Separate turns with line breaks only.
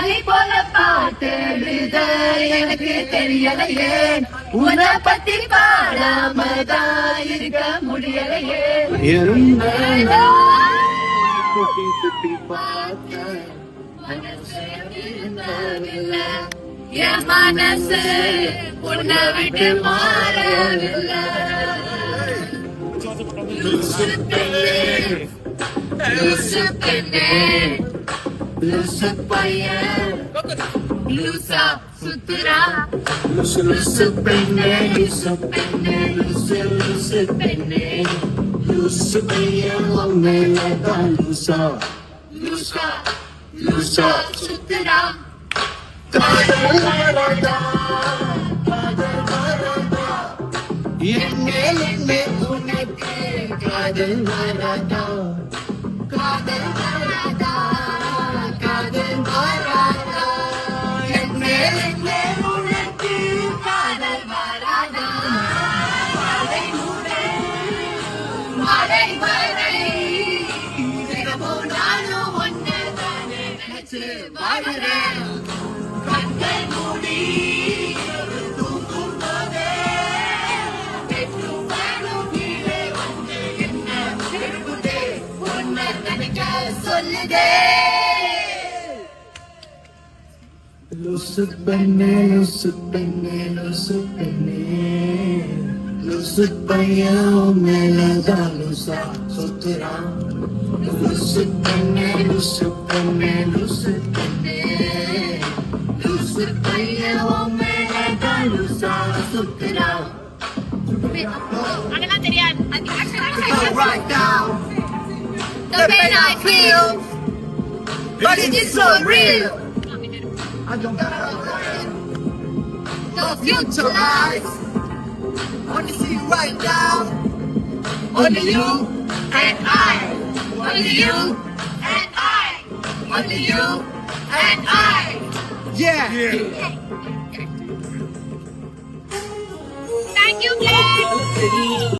மலை போல பாட்டெழுத எனக்கு தெரியலையே, உன்னை பத்தி பாடாமதான் இருக்க முடியலையே.
சுத்தி சுத்தி பார்த்த
என் மனசு உன்னை விட்டு மாறவில்லை. லூசு பெண்ணே, லூசு பெண்ணே, லூசு பையன் லூசா சுத்துறா.
லூசு
லூசு பெண்ணே, லூசு பெண்ணே, லூசு லூசு பெண்ணே,
லூசு பையன் மேலதான் லூசா
லூசா லூசா சுத்துறா.
காதல் வரதா, காதல் வரதா, என் மேல் உனக்கு காதல் வரதா,
காதல் வராதா, காதல் வராதா, என் மேல் உனக்கு காதல் வராதா. மழை மழை மழை நானும் ஒன்று தானே நினைச்சு வாழுறேன். கண்கள் மூடி தூங்கும் போதே பெற்றும் வாழும் கீழே வந்து என்ன திரும்புதே, உன்னை நினைக்க சொல்லுதே.
லூசு பெண்ணே, லூசு பெண்ணே, லூசு பெண்ணே, லூசு பையன் மேலதான் லூசா சுத்துறான். லூசு பெண்ணே, லூசு பெண்ணே, லூசு பெண்ணே,
லூசு பையன் உன் மேலதான் லூசா சுத்துறான்.
அதெல்லாம் தெரியாது. அது
Right now, the pain I feel, but it is so real. I don't gotta the future lies. Only see you right now. Only you and I. Only you and I. Only you and I.
yeah.
Thank you, Glenn.